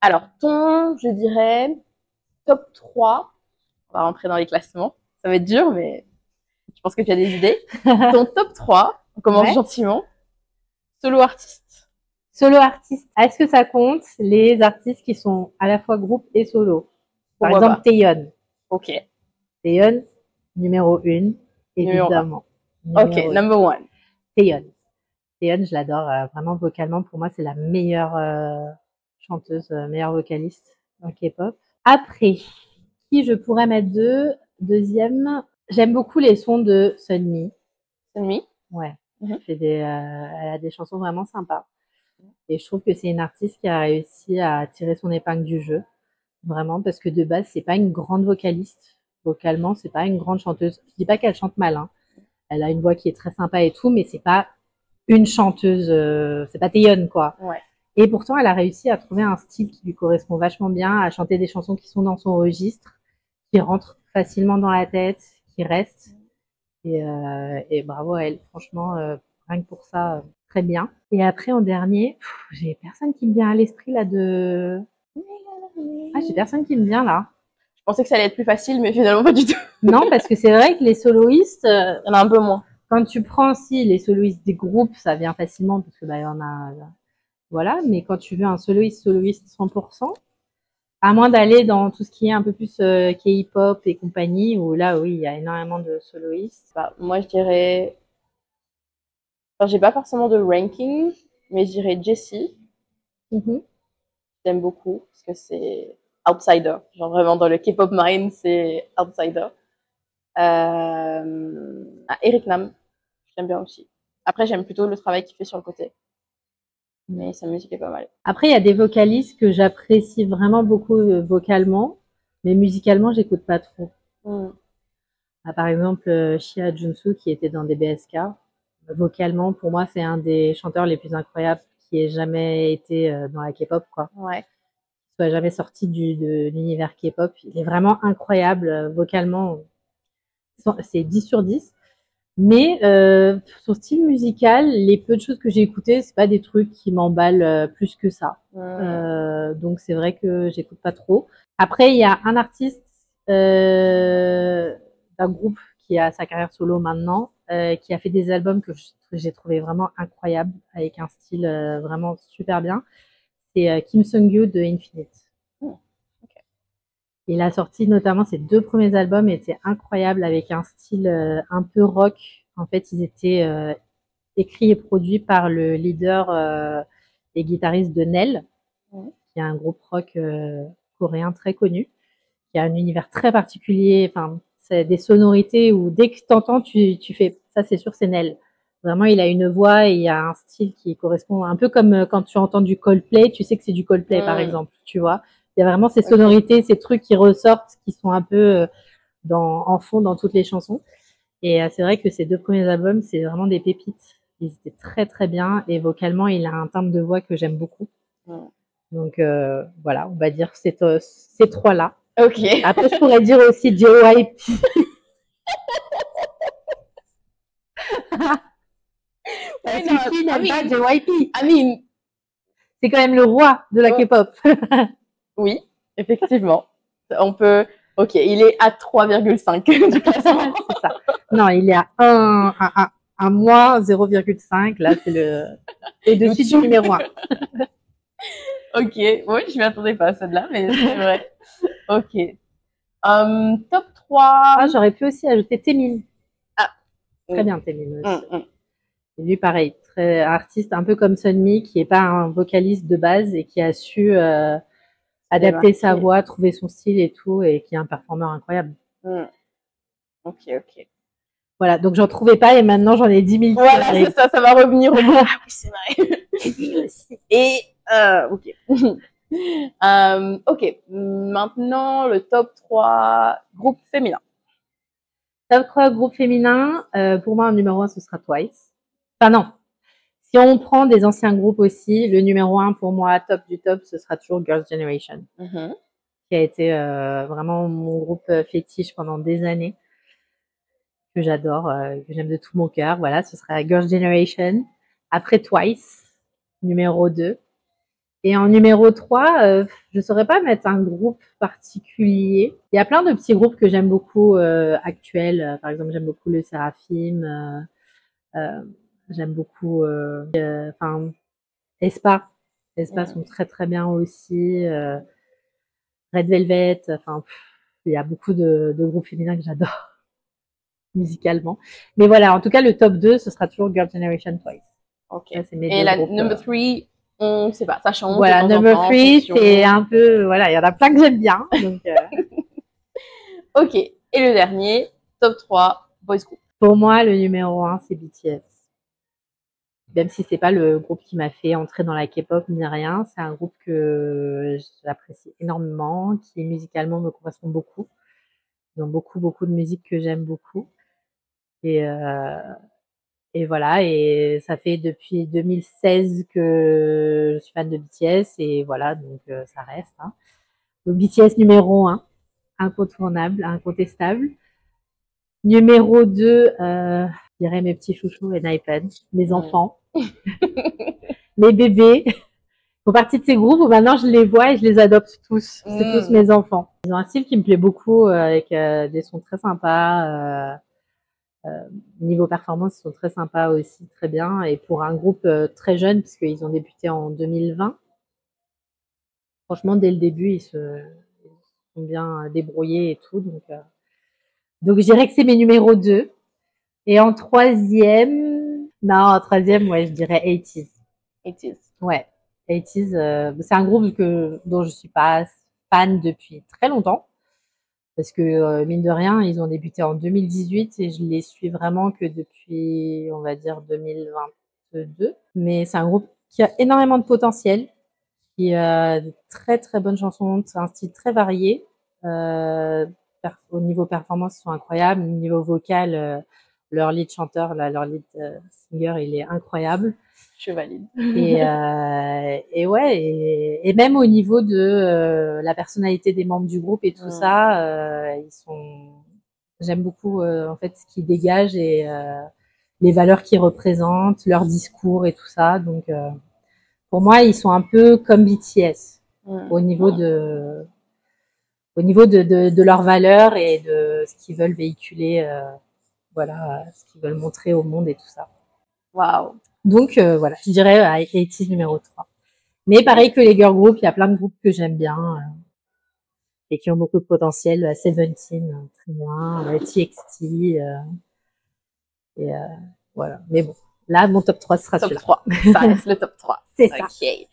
Alors, je dirais, top 3. On va rentrer dans les classements. Ça va être dur, mais je pense que tu as des idées. Ton top 3, on commence Ouais. gentiment. Solo artiste. Solo artiste. Est-ce que ça compte les artistes qui sont à la fois groupe et solo? Par Pourquoi exemple, pas? Taeyeon. Ok. Taeyeon, numéro 1, Numéro 1. évidemment. Ok, Numéro 1. number 1. Taeyeon. Taeyeon, je l'adore vraiment vocalement. Pour moi, c'est la meilleure chanteuse, meilleure vocaliste en K-pop. Après, qui je pourrais mettre deuxième, j'aime beaucoup les sons de Sunmi. Sunmi. Ouais. Mhm. Elle a des chansons vraiment sympas. Et je trouve que c'est une artiste qui a réussi à tirer son épingle du jeu. Vraiment, parce que de base, c'est pas une grande vocaliste. Vocalement, c'est pas une grande chanteuse. Je dis pas qu'elle chante mal, hein. Elle a une voix qui est très sympa et tout, mais c'est pas une chanteuse, c'est pas Taeyeon, quoi. Ouais. Et pourtant, elle a réussi à trouver un style qui lui correspond vachement bien, à chanter des chansons qui sont dans son registre, qui rentrent facilement dans la tête, qui restent. Et bravo à elle, franchement, rien que pour ça, très bien. Et après, en dernier, j'ai personne qui me vient à l'esprit là de... Ah, j'ai personne qui me vient là. Je pensais que ça allait être plus facile, mais finalement pas du tout. Non, parce que c'est vrai que les soloistes, Il y en a un peu moins. quand tu prends aussi les soloistes des groupes, ça vient facilement parce que bah, il y en a, voilà. Mais quand tu veux un soloiste 100%, à moins d'aller dans tout ce qui est un peu plus K-pop et compagnie, où là, oui, il y a énormément de soloistes. Bah, moi, je dirais. Enfin, j'ai pas forcément de ranking, mais je dirais Jessie. Mhm. J'aime beaucoup parce que c'est outsider. Genre vraiment dans le K-pop mind, c'est outsider. Eric Nam, j'aime bien aussi. Après, j'aime plutôt le travail qu'il fait sur le côté, mais sa musique est pas mal. Après, il y a des vocalistes que j'apprécie vraiment beaucoup vocalement, mais musicalement, j'écoute pas trop. Mm. Ah, par exemple, Shia Junsu, qui était dans des BSK, vocalement, pour moi, c'est un des chanteurs les plus incroyables qui ait jamais été dans la K-pop, quoi. Ouais. Soit jamais sorti de l'univers K-pop. Il est vraiment incroyable vocalement. C'est 10 sur 10. Mais son style musical, les peu de choses que j'ai écoutées, c'est pas des trucs qui m'emballent plus que ça. Donc c'est vrai que j'écoute pas trop. Après, il y a un artiste d'un groupe qui a sa carrière solo maintenant, qui a fait des albums que j'ai trouvé vraiment incroyables, avec un style vraiment super bien. C'est Kim Sung-gyu de Infinite. Mm. Okay. Il a sorti notamment ses 2 premiers albums étaient incroyables avec un style un peu rock. En fait, ils étaient écrits et produits par le leader et guitariste de Nell, qui est un groupe rock coréen très connu, qui a un univers très particulier. Enfin, c'est des sonorités où dès que t'entends, tu fais ça, c'est sûr, c'est Nell. Vraiment, il a une voix et il y a un style qui correspond un peu comme quand tu entends du Coldplay, tu sais que c'est du Coldplay, par exemple, tu vois. Il y a vraiment ces sonorités, ces trucs qui ressortent, qui sont un peu en fond dans toutes les chansons. Et c'est vrai que ces 2 premiers albums, c'est vraiment des pépites. Ils étaient très très bien et vocalement, il a un timbre de voix que j'aime beaucoup. Donc voilà, on va dire ces 3-là. Ok. Après, je pourrais dire aussi JYP. Oui, non, qui n'aime pas JYP? I mean, c'est quand même le roi de la K-pop. Oui, effectivement. On peut. Ok, il est à 3,5 du classement. C'est ça. Non, il est à 1 moins 0,5. Là, c'est le au-dessus du numéro 1. Ok, oui, je m'y attendais pas à celle-là, mais c'est vrai. Ok. Top 3. Ah, j'aurais pu aussi ajouter Taemin. Ah, très bien, Taemin aussi. Et lui, pareil, très artiste, un peu comme Sunmi, qui est pas un vocaliste de base et qui a su adapter sa voix, trouver son style et tout, et qui est un performeur incroyable. Ok, ok. Voilà, donc j'en trouvais pas et maintenant j'en ai 10 000. Voilà, c'est ça, ça va revenir au moins. Ah oui, c'est vrai. Et, ok. Ok, maintenant le top 3 groupe féminin. Top 3 groupe féminin, pour moi, en numéro 1, ce sera Twice. Enfin non, si on prend des anciens groupes aussi, le numéro 1 pour moi, top du top, ce sera toujours Girls' Generation, qui a été vraiment mon groupe fétiche pendant des années, que j'adore, que j'aime de tout mon cœur. Voilà, ce sera Girls' Generation. Après Twice, numéro 2. Et en numéro 3, je saurais pas mettre un groupe particulier. Il y a plein de petits groupes que j'aime beaucoup actuels. Par exemple, j'aime beaucoup le Seraphim. J'aime beaucoup enfin aespa. Aespa sont très très bien aussi. Red Velvet. Enfin, il y a beaucoup de groupes féminins que j'adore musicalement. Mais voilà, en tout cas, le top 2, ce sera toujours Girl Generation Twice. Ok. Ça, c'est mes Et deux la groupes, number 3, on sait pas, ça change voilà, de temps en number temps en 3, fonction. c'est un peu, voilà, il y en a plein que j'aime bien. Donc, Ok. Et le dernier, top 3, boys group. pour moi, le numéro 1, c'est BTS. Même si c'est pas le groupe qui m'a fait entrer dans la K-pop ni rien, c'est un groupe que j'apprécie énormément, qui musicalement me correspond beaucoup. Ils ont beaucoup, beaucoup de musique que j'aime beaucoup. Et, euh, et voilà, et ça fait depuis 2016 que je suis fan de BTS, et voilà, donc ça reste. Hein. Donc BTS numéro 1, incontournable, incontestable. Numéro 2, je dirais mes petits chouchous et Naipen, mes enfants, mes bébés. Font partie de ces groupes où maintenant je les vois et je les adopte tous. C'est tous mes enfants. Ils ont un style qui me plaît beaucoup avec des sons très sympas. Niveau performance, ils sont très sympas aussi, très bien. Et pour un groupe très jeune, puisqu'ils ont débuté en 2020, franchement, dès le début, ils se sont bien débrouillés et tout. Donc je dirais que c'est mes numéros 2. Et en troisième, non, en troisième, ouais, je dirais 80s. 80s. Ouais, 80s, c'est un groupe dont je suis pas fan depuis très longtemps. Parce que, mine de rien, ils ont débuté en 2018 et je les suis vraiment que depuis, on va dire, 2022. Mais c'est un groupe qui a énormément de potentiel, qui a de très très bonnes chansons, un style très varié. Euh, Au niveau performance, ils sont incroyables. Au niveau vocal, leur lead chanteur, là, leur lead singer, il est incroyable. Je valide. Et ouais, et même au niveau de la personnalité des membres du groupe et tout ça, ils sont. J'aime beaucoup en fait ce qu'ils dégagent et les valeurs qu'ils représentent, leur discours et tout ça. Donc pour moi, ils sont un peu comme BTS au niveau de leurs valeurs et de ce qu'ils veulent véhiculer, voilà, ce qu'ils veulent montrer au monde et tout ça. Waouh. Donc voilà, je dirais 80 numéro 3. Mais pareil que les girl groups, il y a plein de groupes que j'aime bien et qui ont beaucoup de potentiel. Seventeen, très bien, TXT, et voilà. Mais bon, là, mon top 3 sera Top celui-là. 3. Ça reste le top 3. C'est ça. Ok.